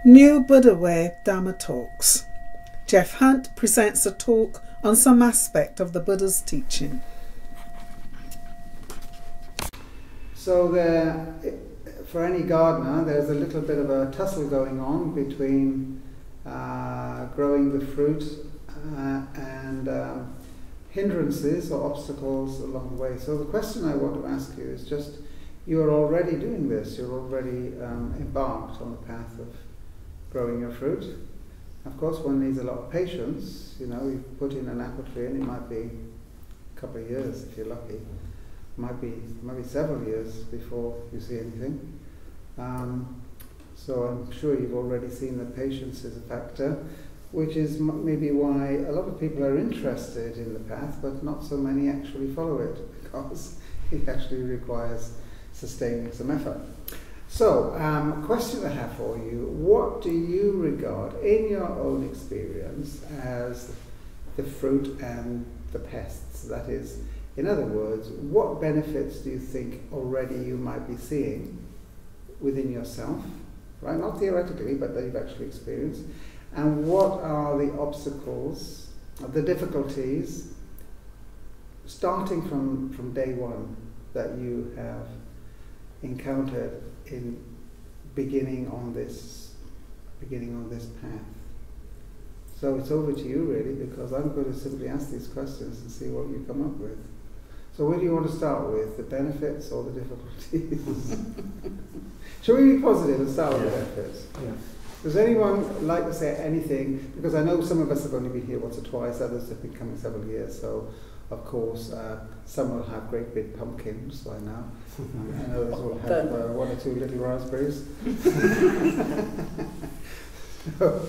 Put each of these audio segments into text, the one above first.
New Buddha-Way Dhamma Talks. Jeff Hunt presents a talk on some aspect of the Buddha's teaching. So for any gardener, there's a little bit of a tussle going on between growing the fruit and hindrances or obstacles along the way. So the question I want to ask you is just, you're already doing this, you're already embarked on the path of growing your fruit. Of course, one needs a lot of patience. You know, you put in an apple tree and it might be a couple of years if you're lucky. It might be several years before you see anything. So I'm sure you've already seen that patience is a factor, which is maybe why a lot of people are interested in the path, but not so many actually follow it, because it actually requires sustaining some effort. So, a question I have for you: what do you regard in your own experience as the fruit and the pests? That is, in other words, what benefits do you think already you might be seeing within yourself, right? Not theoretically, but that you've actually experienced. And what are the obstacles, the difficulties, starting from day one, that you have encountered in beginning on this path? So it's over to you really, because I'm going to simply ask these questions and see what you come up with. So where do you want to start with, the benefits or the difficulties? Shall we be positive and start with the benefits? Yeah. Does anyone like to say anything? Because I know some of us have only been here once or twice, others have been coming several years, so of course some will have great big pumpkins by now, and others will have one or two little raspberries. So,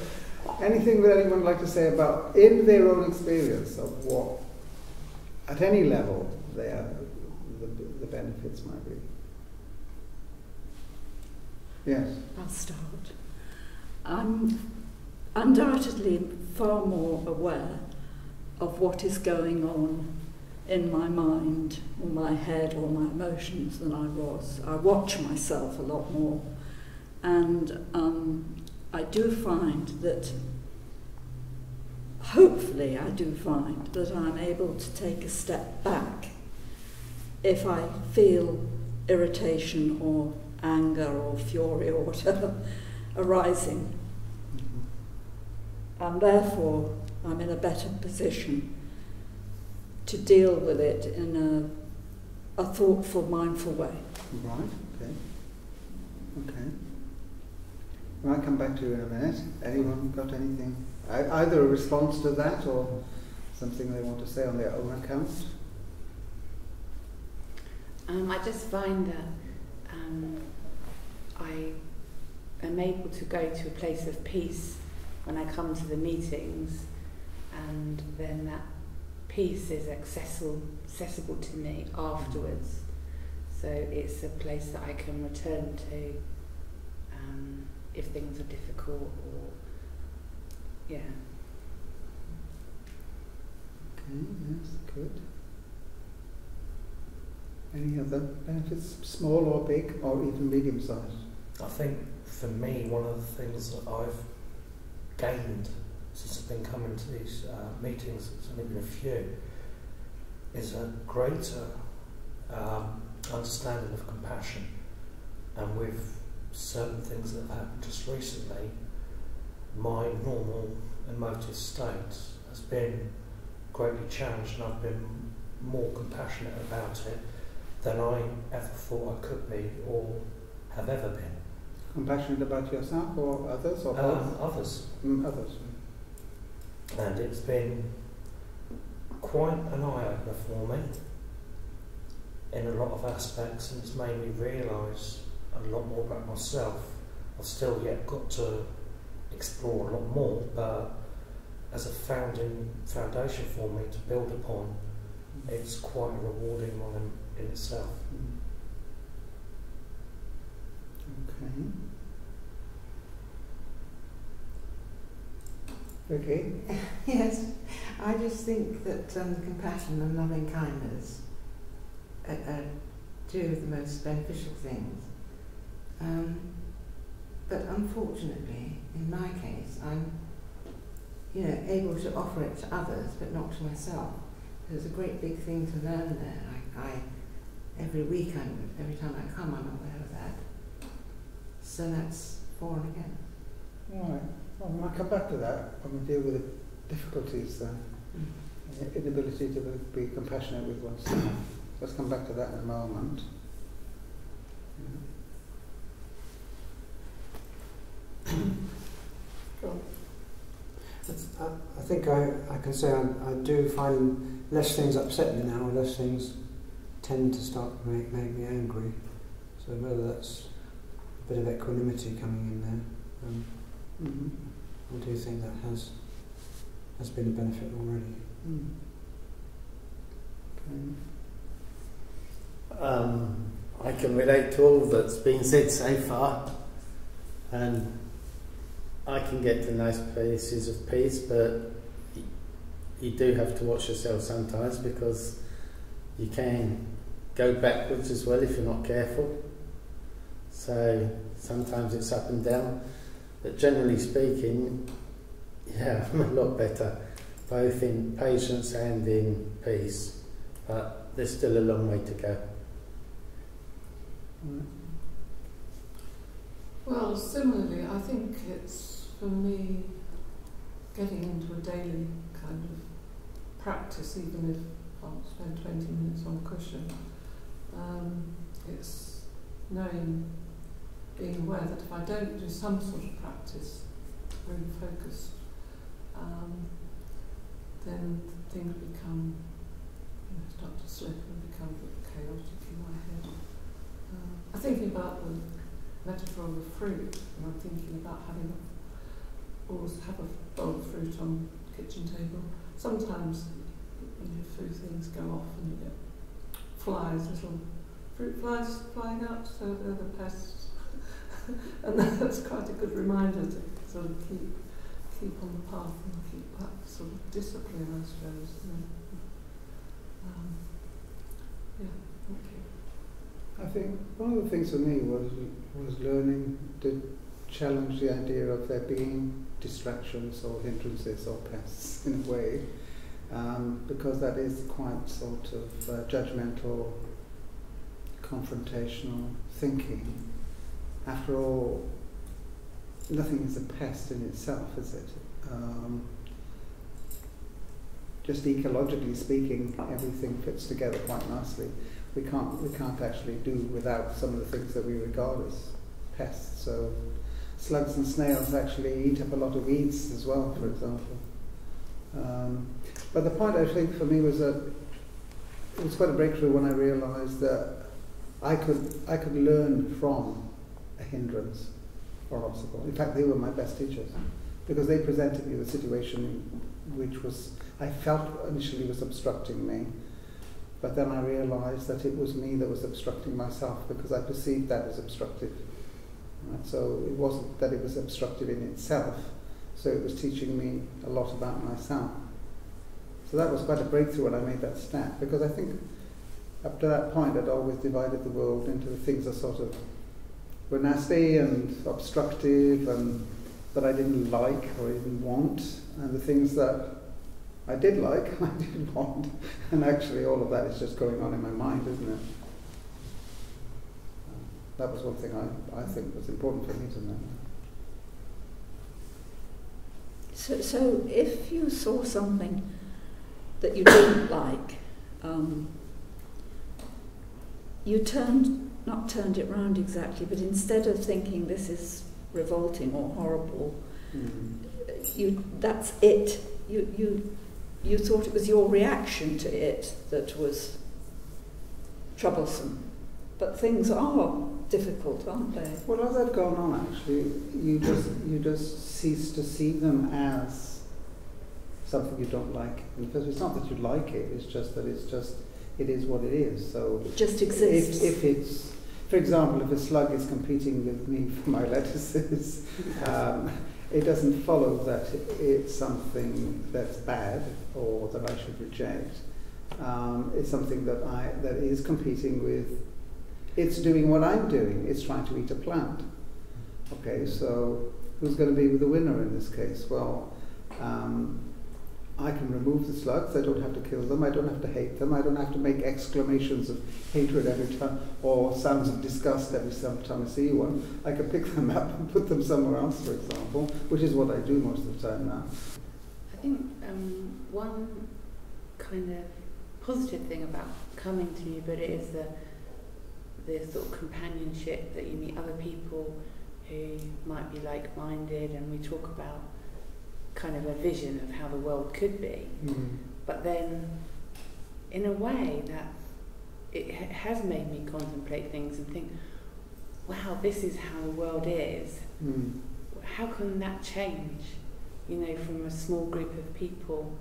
anything that anyone would like to say about, in their own experience, of what, at any level, the benefits might be? Yes? I'll start. I'm undoubtedly far more aware of what is going on in my mind or my head or my emotions than I was. I watch myself a lot more, and I do find that, hopefully I do find that I'm able to take a step back if I feel irritation or anger or fury or whatever arising. And therefore I'm in a better position to deal with it in a thoughtful, mindful way. Right, okay. Okay. I might come back to you in a minute. Anyone got anything? Either a response to that or something they want to say on their own account? I just find that I am able to go to a place of peace when I come to the meetings, and then that peace is accessible to me afterwards. So it's a place that I can return to if things are difficult, or yeah. Okay, yes, good. Any other benefits, small or big, or even medium-sized? I think for me, one of the things that I've gained since I've been coming to these meetings, it's only been a few, is a greater understanding of compassion. And with certain things that have happened just recently, my normal emotive state has been greatly challenged, and I've been more compassionate about it than I ever thought I could be or have ever been. Compassionate about yourself or others, or both? Others. Others. And it's been quite an eye-opener for me in a lot of aspects, and it's made me realise a lot more about myself. I've still yet got to explore a lot more, but as a foundation for me to build upon, it's quite a rewarding one in itself. Okay. Okay. Yes, I just think that compassion and loving kindness are two of the most beneficial things. But unfortunately, in my case, I'm, able to offer it to others, but not to myself. There's a great big thing to learn there. Every week, every time I come, I'm aware of that. So that's for and against. Right. Well, we might come back to that when we deal with the difficulties then. The inability to be compassionate with oneself. Let's come back to that in a moment. Cool. I think I can say I do find less things upset me now, less things tend to start to make me angry. So whether that's a bit of equanimity coming in there, I do think that has been a benefit already. Okay. I can relate to all that's been said so far, and I can get to nice places of peace, but you do have to watch yourself sometimes, because you can go backwards as well if you're not careful. So sometimes it's up and down, but generally speaking, yeah, I'm a lot better, both in patience and in peace, but there's still a long way to go. Well, similarly, I think it's, for me, getting into a daily kind of practice, even if I'll spend 20 minutes on a cushion. It's knowing, being aware that if I don't do some sort of practice, really focused, then things become, start to slip and become a bit chaotic in my head. I'm thinking about the metaphor of a fruit, and I'm thinking about always have a bowl of fruit on the kitchen table. Sometimes, food things go off and you get flies, little fruit flies flying out, so they're the pests. And that's quite a good reminder to sort of keep on the path and keep that sort of discipline, I suppose. Yeah, thank you. I think one of the things for me was learning to challenge the idea of there being distractions or hindrances or pests in a way, because that is quite sort of judgmental, confrontational thinking. After all, nothing is a pest in itself, is it? Just ecologically speaking, everything fits together quite nicely. We can't actually do without some of the things that we regard as pests. So slugs and snails actually eat up a lot of weeds as well, for example. But the point I think for me was that it was quite a breakthrough when I realised that I could learn from a hindrance or an obstacle. In fact, they were my best teachers, because they presented me with a situation which I felt initially was obstructing me. But then I realised that it was me that was obstructing myself, because I perceived that as obstructive. Right? So it wasn't that it was obstructive in itself, so it was teaching me a lot about myself. So that was quite a breakthrough when I made that step, because I think up to that point I'd always divided the world into the things that sort of were nasty and obstructive and that I didn't like or didn't want, and the things that I did like, I didn't want, and actually all of that is just going on in my mind, isn't it? That was one thing I think was important for me to know. So if you saw something that you didn't like, you not turned it round exactly, but instead of thinking this is revolting or horrible, that's it. You thought it was your reaction to it that was troublesome. But things are difficult, aren't they? Well, as I've gone on, actually, you just cease to see them as something you don't like. Because it's not that you like it; it's just that it is what it is. So it just exists. If it's, for example, if a slug is competing with me for my lettuces, it doesn't follow that it's something that's bad or that I should reject. It's something that is competing with. It's doing what I'm doing. It's trying to eat a plant. Okay, so who's going to be the winner in this case? Well, I can remove the slugs. I don't have to kill them. I don't have to hate them. I don't have to make exclamations of hatred every time or sounds of disgust every time I see one. I can pick them up and put them somewhere else, for example, which is what I do most of the time now. I think one kind of positive thing about coming to New Buddha is the sort of companionship that you meet other people who might be like-minded, and we talk about kind of a vision of how the world could be. But then in a way that it has made me contemplate things and think, wow, this is how the world is. How can that change, you know, from a small group of people?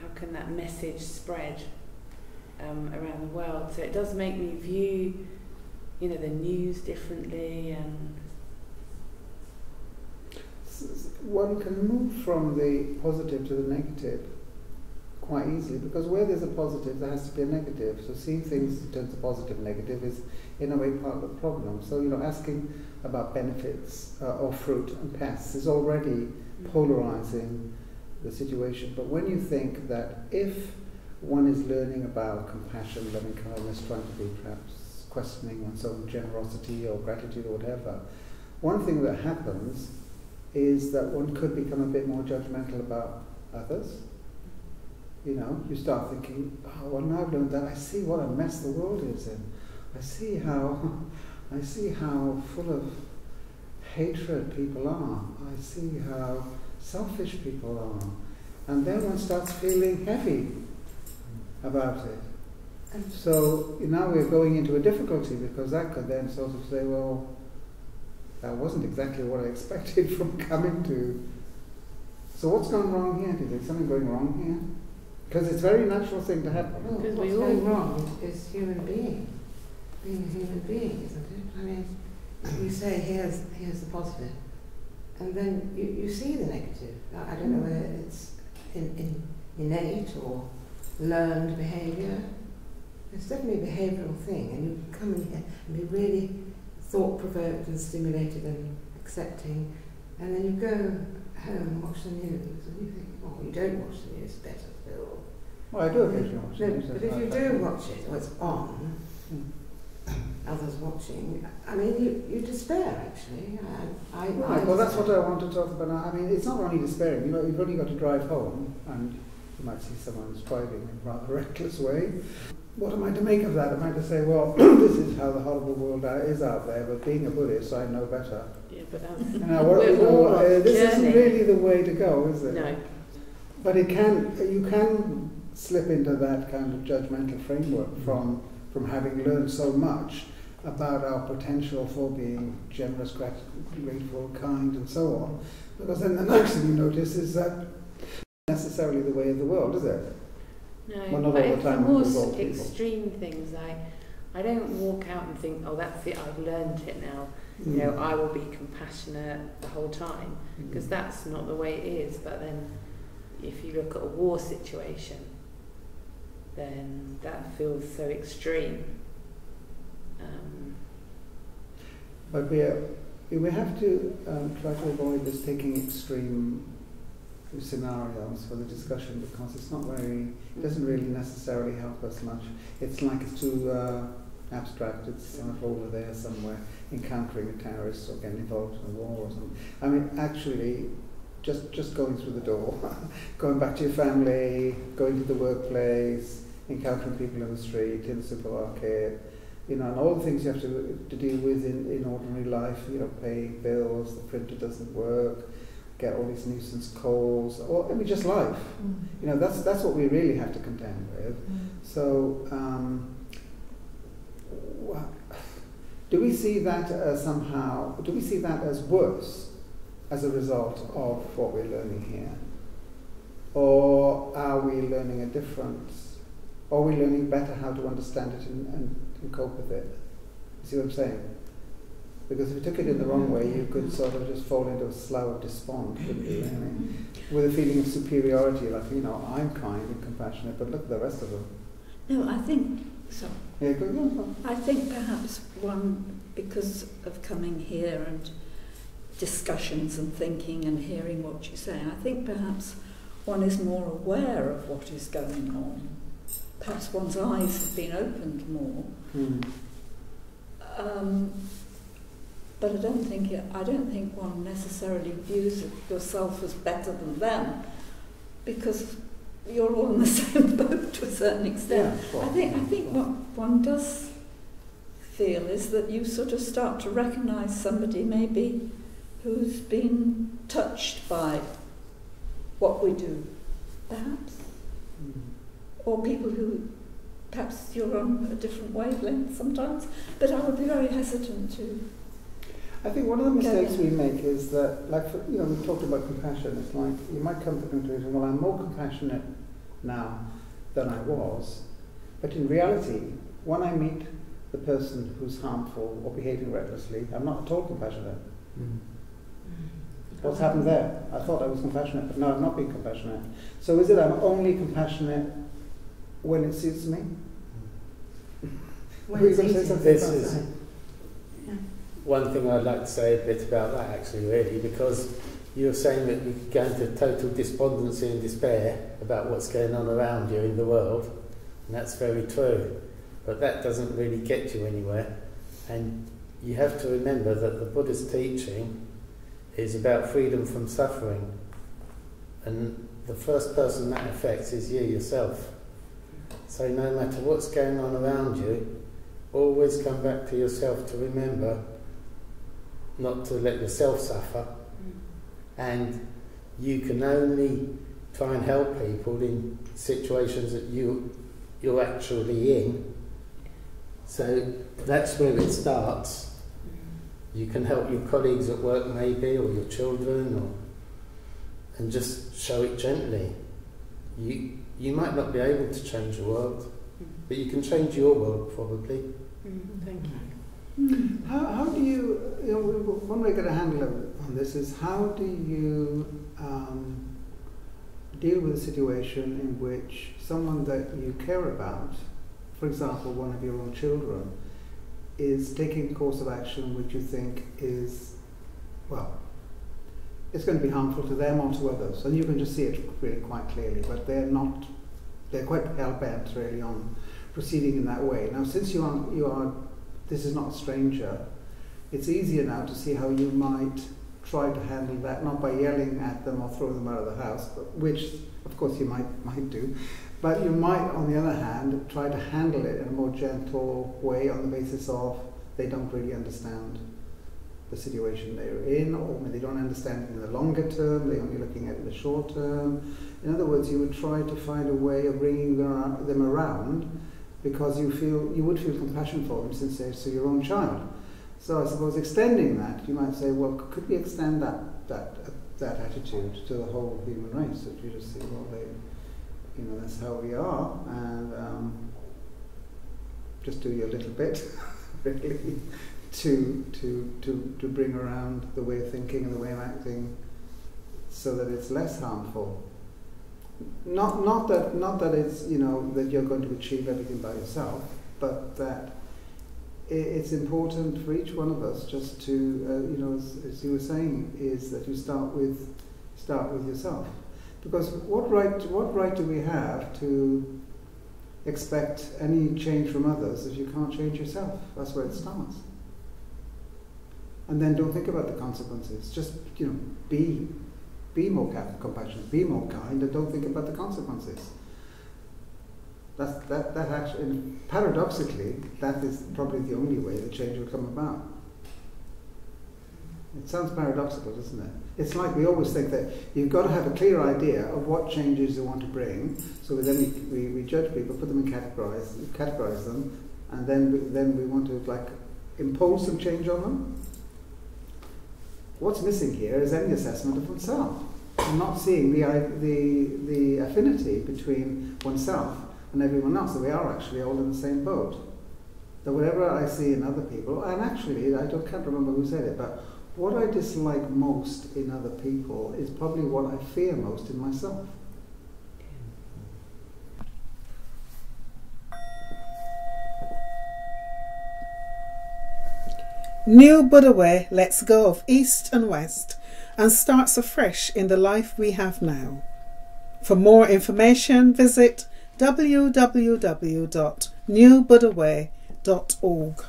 How can that message spread around the world? So it does make me view, you know, the news differently, and one can move from the positive to the negative quite easily, because where there's a positive there has to be a negative. So seeing things in terms of positive and negative is in a way part of the problem. So, you know, asking about benefits of fruit and pests is already polarizing the situation. But when you think that if one is learning about compassion, loving kindness, trying to be perhaps questioning one's own generosity or gratitude or whatever, one thing that happens is that one could become a bit more judgmental about others. You know, you start thinking, oh, well, now I've learned that, I see what a mess the world is in. I see how full of hatred people are. I see how selfish people are. And then one starts feeling heavy about it. And so now we're going into a difficulty, because that could then sort of say, well, that wasn't exactly what I expected from coming to. So what's gone wrong here? Do you think something going wrong here? Because it's a very natural thing to happen. Well, what's going wrong is human being. Being a human being, isn't it? I mean, you say, here's the positive, and then you see the negative. I don't know whether it's innate or learned behaviour. It's definitely a behavioural thing, and you come in here and be really thought-provoked and stimulated and accepting, and then you go home and watch the news, and you think, oh, you don't watch the news, better still. Well, I do occasionally watch the news. But if you do watch it, or it's on, others watching, I mean, you despair, actually. Right, well, that's what I want to talk about now. I mean, it's not only despairing. You know, you've only got to drive home, and you might see someone who's driving in a rather reckless way. What am I to make of that? Am I to say, well, this is how the horrible world is out there, but being a Buddhist, I know better. Yeah, but this isn't really the way to go, is it? No. But you can slip into that kind of judgmental framework from having learned so much about our potential for being generous, grateful, kind, and so on. Because then the next thing you notice is that necessarily the way of the world, is it? No, well, not but all the time. For more extreme things, I don't walk out and think, oh, that's it, I've learned it now. You know, I will be compassionate the whole time, because that's not the way it is. But then, if you look at a war situation, then that feels so extreme. But we have to try to avoid this taking extreme scenarios for the discussion, because it's not it doesn't really necessarily help us much. It's like it's too abstract. It's sort of over there somewhere, encountering a terrorist or getting involved in a war or something. I mean, actually, just going through the door, going back to your family, going to the workplace, encountering people in the street, in the supermarket, you know, and all the things you have to deal with in ordinary life, you know, pay bills, the printer doesn't work, get all these nuisance calls, or I mean, just life. You know, that's what we really have to contend with. So, do we see that as somehow? Do we see that as worse as a result of what we're learning here, or are we learning a difference? Are we learning better how to understand it and cope with it? You see what I'm saying? Because if you took it in the wrong way, you could sort of just fall into a slough of despond, couldn't you? I mean, with a feeling of superiority, like, you know, I'm kind and compassionate, but look at the rest of them. No, I think so. Yeah, go on. I think perhaps one, because of coming here and discussions and thinking and hearing what you say. I think perhaps one is more aware of what is going on. Perhaps one's eyes have been opened more. But I don't think one necessarily views yourself as better than them, because you're all in the same boat to a certain extent. Yeah, I think what one does feel is that you sort of start to recognise somebody maybe who's been touched by what we do, perhaps, or people who perhaps you're on a different wavelength sometimes. But I would be very hesitant to. I think one of the mistakes we make is that, like, we talked about compassion. It's like you might come to the conclusion, well, I'm more compassionate now than I was, but in reality, when I meet the person who's harmful or behaving recklessly, I'm not at all compassionate. What's happened there? I thought I was compassionate, but no, I'm not being compassionate. So is it I'm only compassionate when it suits me? When it's easy. This is one thing I'd like to say a bit about that, actually, really, because you're saying that you go into total despondency and despair about what's going on around you in the world, and that's very true. But that doesn't really get you anywhere. And you have to remember that the Buddha's teaching is about freedom from suffering. And the first person that affects is you yourself. So no matter what's going on around you, always come back to yourself to remember not to let yourself suffer. And you can only try and help people in situations that you're actually in. So that's where it starts. You can help your colleagues at work maybe, or your children, and just show it gently. You might not be able to change the world, but you can change your world probably. Thank you. How do you, one way to handle on this is, how do you deal with a situation in which someone that you care about, for example, one of your own children, is taking a course of action which you think is, well, it's going to be harmful to them or to others, and you can just see it really quite clearly, but they're quite hell-bent really on proceeding in that way. Now, since you are this is not a stranger, it's easier now to see how you might try to handle that, not by yelling at them or throwing them out of the house, but, which of course you might do, but you might, on the other hand, try to handle it in a more gentle way on the basis of they don't really understand the situation they're in, or they don't understand it in the longer term, they're only looking at it in the short term. In other words, you would try to find a way of bringing them around, because you would feel compassion for them since they're your own child. So I suppose extending that, you might say, well, could we extend that attitude to the whole human race? That you just say, well, that's how we are, and just do your little bit, really, to bring around the way of thinking and the way of acting, so that it's less harmful. Not that it's that you're going to achieve everything by yourself, but that it's important for each one of us just to as you were saying, is that you start with yourself, because what right do we have to expect any change from others if you can't change yourself? That's where it starts. And then don't think about the consequences. Just be more compassionate, be more kind, and don't think about the consequences. That actually, paradoxically, that is probably the only way the change will come about. It sounds paradoxical, doesn't it? It's like we always think that you've got to have a clear idea of what changes you want to bring, so then we judge people, put them in categorize them, and then we want to impose some change on them. What's missing here is any assessment of oneself, and not seeing the affinity between oneself and everyone else, that we are actually all in the same boat. That whatever I see in other people, and actually can't remember who said it, but what I dislike most in other people is probably what I fear most in myself. New Buddha way lets go of East and West and starts afresh in the life we have now. For more information, visit www.newbuddhaway.org.